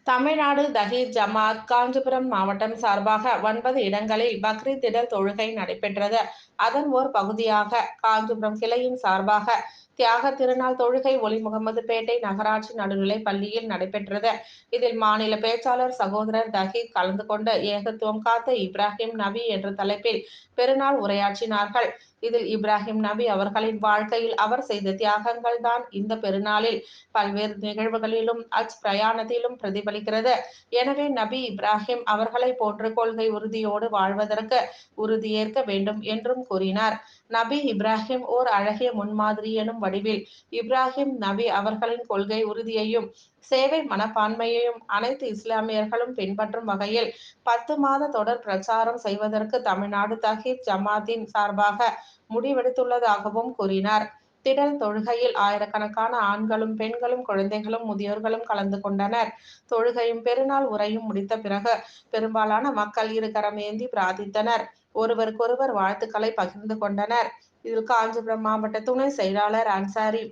தமிழ்நாடு தஹீத் ஜமாத் காஞ்சிபுரம் மாவட்டம் சார்பாக 9 இடங்களில் பக்ரீத் திடல் தொழுகை நடைபெற்றது. அதன் ஓர் பகுதியாக காஞ்சிபுரம் கிளையின் சார்பாக தியாக திருநாள் தொழுகை ஒலிமுகமதுபேட்டை நகராட்சி நடுநிலைப் பள்ளியில் நடைபெற்றது. இதில் மாநில பேச்சாளர் சகோதரர் தஹீத் கலந்து கொண்டு ஏகத்துவம் காத்த இப்ராஹிம் நபி என்ற தலைப்பில் பெருநாள் உரையாற்றினார்கள். இதில் இப்ராஹிம் நபி அவர்களின் வாழ்க்கையில் அவர் செய்த தியாகங்கள் தான் இந்த பெருநாளில் பல்வேறு நிகழ்வுகளிலும் பிரயாணத்திலும் பிரதிபலிக்கிறது. எனவே நபி இப்ராஹிம் அவர்களை போன்று கொள்கை உறுதியோடு வாழ்வதற்கு உறுதியேற்க வேண்டும் என்றும் கூறினார். நபி இப்ராஹிம் ஓர் அழகிய முன்மாதிரி எனும் வடிவில் இப்ராஹிம் நபி அவர்களின் கொள்கை உறுதியையும் சேவை மனப்பான்மையையும் அனைத்து இஸ்லாமியர்களும் பின்பற்றும் வகையில் 10 மாத தொடர் பிரச்சாரம் செய்வதற்கு தமிழ்நாடு தஹீத் ஜமாத்தின் சார்பாக முடிவெடுத்துள்ளதாகவும் கூறினார். திடல் தொழுகையில் ஆயிரக்கணக்கான ஆண்களும் பெண்களும் குழந்தைகளும் முதியோர்களும் கலந்து கொண்டனர். தொழுகையும் பெருநாள் உரையும் முடித்த பிறகு பெரும்பாலான மக்கள் இருகரம் ஏந்தி பிரார்த்தித்தனர். ஒருவருக்கொருவர் வாழ்த்துக்களை பகிர்ந்து கொண்டனர். இதில் காஞ்சிபுரம் மாவட்ட துணை செயலாளர் அன்சாரி,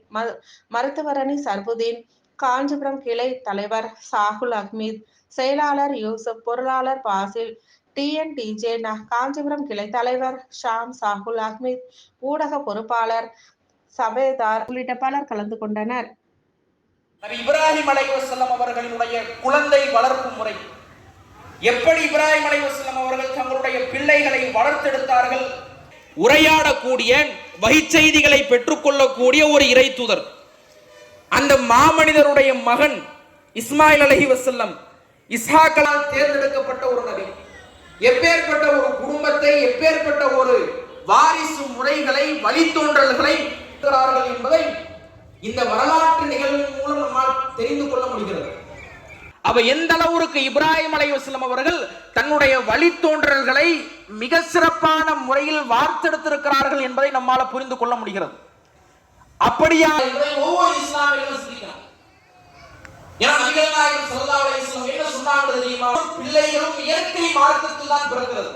மருத்துவரணி சர்புதீன், காஞ்சிபுரம் கிளை தலைவர் சாகுல் அஹ்மீத், செயலாளர் யூசுப், பொருளாளர் பாசில், TNTJ காஞ்சிபுரம் கிளை தலைவர் ஷாம் சாகுல் அஹ்மீத், ஊடக பொறுப்பாளர் சபேதார் உள்ளிட்ட பலர் கலந்து கொண்டனர். இப்ராஹிம் அலைஹிஸ்ஸலாம் அவர்களினுடைய குழந்தை வளர்ப்பு முறை எப்படி இப்ராஹிம் அலைஹிஸ்ஸலாம் அவர்கள் தங்களுடைய பிள்ளைகளை வளர்த்தெடுத்தார்கள், உரையாடக்கூடிய வகிச்செய்திகளை பெற்றுக்கொள்ளக்கூடிய ஒரு இறை தூதர். அந்த மாமனிதருடைய மகன் இஸ்மாயில் அலைஹிஸ்ஸலாம் இஸ்ஹாக்கால் தேர்ந்தெடுக்கப்பட்ட ஒரு நபி. எப்பேற்பட்ட ஒரு குடும்பத்தை, எப்பேற்பட்ட ஒரு வாரிசு முறைகளை, வழித்தோன்றல்களை என்பதை இந்த வரலாற்று நிகழ்வின் மூலம் நம்மால் தெரிந்து கொள்ள முடிகிறது. அவ எந்த அளவுக்கு இப்ராஹிம் அலைஹிஸ்ஸலாம் அவர்கள் தன்னுடைய வழித்தோன்றல்களை மிக சிறப்பான முறையில் வார்த்தெடுத்திருக்கிறார்கள் என்பதை நம்மால் புரிந்து கொள்ள முடிகிறது. அப்படியா ஒவ்வொரு இஸ்லாமியர்களும் சிந்திக்கணும். ஏன்னா நபிகள் நாயகம் ஸல்லல்லாஹு அலைஹி வஸல்லம் என்ன சொன்னாங்க தெரியுமா? பிள்ளைகளும் இயற்கை மார்க்கத்தில் தான் பிறக்கிறது.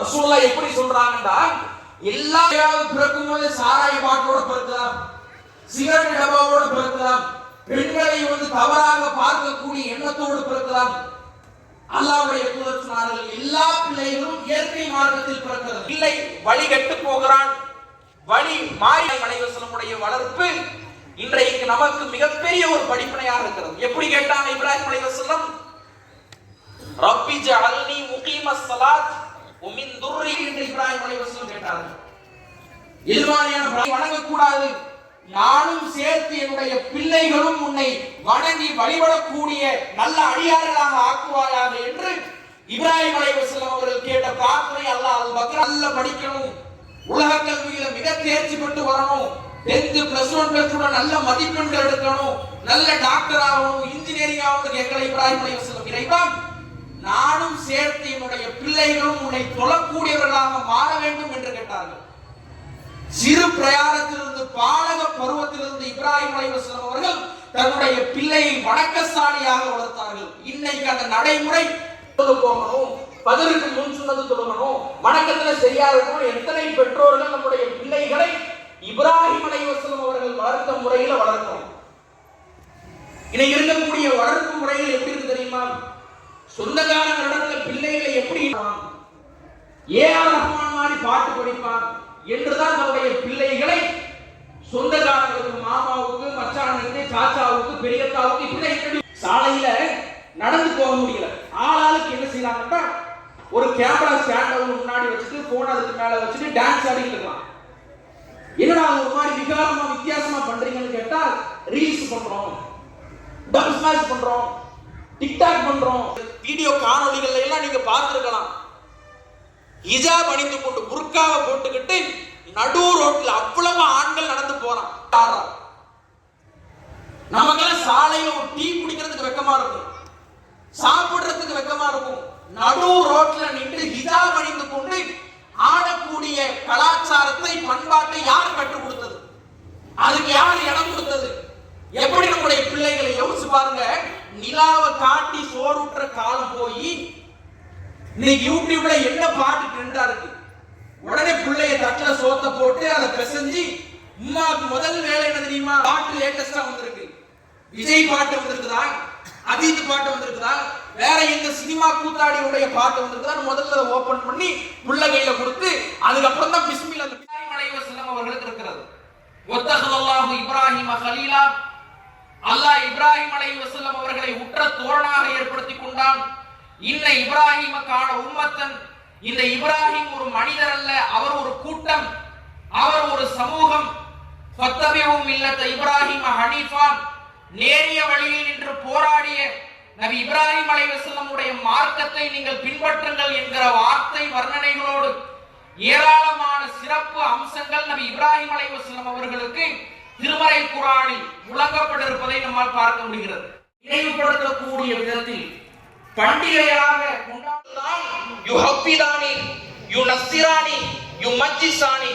ரசூலுல்லாஹ் எப்படி சொல்றாங்கன்னா, எல்லா பிறக்கும்போது சாராய பாட்டோட பிறக்கலாம், சிகரெட் டப்பாவோட பிறக்கலாம், பெண்களை தவறாக பார்க்கக்கூடிய எண்ணத்தோடு பிறக்கலாம். அல்லாஹ்வுடைய தூதர் சொன்னார்கள், எல்லா பிள்ளைகளும் இயற்கை மார்க்கத்தில் பிறக்கிறது. பிள்ளை வழி கெட்டு போகிறான், வழி மாறி அலைஹிஸ்ஸலாமுடைய வளர்ப்பு இன்றைக்கு நமக்கு மிகப்பெரிய ஒரு படிப்பினையாக இருக்கிறது. எப்படி கேட்டாங்க இப்ராஹிம் அலைஹிஸ்ஸலாம்? ரப்பி ஜஅல்னி முகீமஸ் ஸலாத் வ மின் துர்ரி என்று இப்ராஹிம் அலைஹிஸ்ஸலாம் கேட்டார்கள். இல்வானியான வணங்க கூடாது, நானும் சேர்த்து என்னுடைய பிள்ளைகளும் உன்னை வணங்கி வழிபடக்கூடிய நல்ல அடியார்களாக ஆக்குவாயாக என்று இப்ராஹிம் அலைஹிஸ்ஸலாம் அவர்கள் கேட்ட பிரார்த்தனை அல்லாஹ் அல்-பக்ரா நல்ல படிக்கணும், உலக கல்வியில மிக தேர்ச்சி பெற்று வரணும், 10th +1 +2 நல்ல மதிப்பெண்கள் எடுக்கணும், நல்ல டாக்டர் ஆகணும், இன்ஜினியரிங் ஆகணும் கேட்கல இப்ராஹிம் அலைஹிஸ்ஸலாம். இறைவா, நானும் சேர்த்து என்னுடைய பிள்ளைகளும் உன்னை தொழக்கூடியவர்களாக மாற வேண்டும் என்று கேட்டார்கள். சிறு பிரயாணத்திலிருந்து பாலக பருவத்திலிருந்து இப்ராஹிம் அலைஹிஸ்ஸலாம் அவர்கள் தன்னுடைய பிள்ளையை வணக்கசாலியாக வளர்த்தார்கள். இன்னைக்கு அந்த நடைமுறை போகணும், பதருக்கு முன் சொன்னது தொடங்கணும், வணக்கத்துல சரியா இருக்கணும். எத்தனை பெற்றோர்கள் நம்முடைய பிள்ளைகளை இப்ராஹிம் அலைஹிஸ்ஸலாம் அவர்கள் வளர்த்த முறையில வளர்க்கணும். இன்னைக்கு இருக்கக்கூடிய வளர்ப்பு முறைகள் எப்படி இருக்கு தெரியுமா? சொந்தக்காரங்களிடத்துல பிள்ளைகளை எப்படி AR ரஹ்மான் மாதிரி பாட்டு படிப்பான் என்றுதான் நம்முடைய பிள்ளைகளை சொந்தக்காரங்களுக்கு, மாமாவுக்கு, மச்சானுக்கு, சாச்சாவுக்கு, பெரியத்தாவுக்கு இப்படி சாலையில நடந்து போக முடியல. ஆளாளுக்கு என்ன செய்யறாங்கன்னா, ஒரு கேமரா ஸ்டாண்ட் முன்னாடி வச்சுட்டு போன் அதுக்கு மேல வச்சுட்டு டான்ஸ் ஆடிட்டு இருக்கலாம். என்னடா ஒரு மாதிரி விகாரமா வித்தியாசமா பண்றீங்கன்னு கேட்டா, ரீல்ஸ் பண்றோம், டப் ஸ்மாஷ் பண்றோம், டிக்டாக் பண்றோம். வீடியோ காணொளிகள் எல்லாம் நீங்க பார்த்திருக்கலாம். ஹிஜாப் அணிந்து கொண்டு புர்காவை போட்டுக்கிட்டு நடு ரோட்ல அவ்வளவு ஆண்கள் நடந்து போறான். நமக்கெல்லாம் சாலையில ஒரு டீ குடிக்கிறதுக்கு வெக்கமா இருக்கும், சாப்பிடுறதுக்கு வெக்கமா இருக்கும். நடு ரோட்ல நின்று ஹிஜாப் அணிந்து கொண்டு ஆடக்கூடிய கலாச்சாரத்தை, பண்பாட்டை யார் கற்றுக் கொடுத்தது? அதுக்கு யார் இடம் கொடுத்தது? எப்படி நம்முடைய பிள்ளைகளை யோசிச்சு பாருங்க. நிலாவை காட்டி சோறுற்ற காலம் போய் இன்னைக்கு யூடியூப்ல என்ன பாட்டு ட்ரெண்டா இருக்கு, உடனே பிள்ளைய தட்டுல சோத்த போட்டு அதை பிசைஞ்சு உம்மாக்கு முதல் வேலை என்ன தெரியுமா? பாட்டு லேட்டஸ்டா வந்திருக்கு, விஜய் பாட்டு வந்திருக்குதா, அஜித் பாட்டு வந்திருக்குதா, இந்த சினிமா கூத்தாடியுடைய பாட்டு வந்துருக்குதான் முதல்ல அதை ஓபன் பண்ணி புள்ள கையில கொடுத்து அதுக்கப்புறம் தான் பிஸ்மில் அந்த இப்ராஹிம் அலைஹிஸ்ஸலாம் அவர்களுக்கு இருக்கிறது. வத்தஹல்லாஹு இப்ராஹிம கலீலா, அல்லாஹ் இப்ராஹிம் அலைஹிஸ்ஸலாம் அவர்களை உற்ற தோழனாக ஏற்படுத்தி கொண்டான். இன்ன இப்ராஹிம கான உம்மத்தன், இந்த இப்ராஹிம் ஒரு மனிதர் அல்ல, அவர் ஒரு கூட்டம், அவர் ஒரு சமூகம். ஃபத்தபிஉ மில்லத இப்ராஹிம ஹனீஃபான், நேரிய வழியில் நின்று போராடிய நபி இப்ராஹிம் அலைஹிஸ்ஸலாம் உடைய மார்க்கத்தை நீங்கள் பின்பற்றுங்கள் என்கிற வார்த்தை வர்ணனைகளோடு ஏராளமான சிறப்பு அம்சங்கள் நபி இப்ராஹிம் அலைஹிஸ்ஸலாம் அவர்களுக்கு திருமறை குர்ஆனில் முழங்கப்பட்டிருப்பதை நம்மால் பார்க்க முடிகிறது. நினைவுபடுத்தக்கூடிய விதத்தில் பண்டிகையாக கொண்டாடுவதுதான் யுஹப்பிதானி யுனஸ்ஸிரானி யுமஜ்ஜிசானி,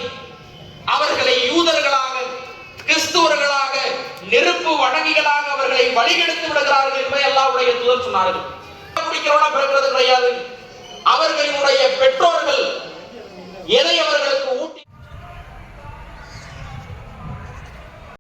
அவர்களை யூதர்களாக கிறிஸ்துவர்களாக நெருப்பு வணங்கிகளாக அவர்களை வழிகெடுத்து விடுகிறார்கள் என்பதை அல்லாஹ்வுடைய தூதர் சொன்னார்கள். பிறக்கிறது கிடையாது. அவர்களினுடைய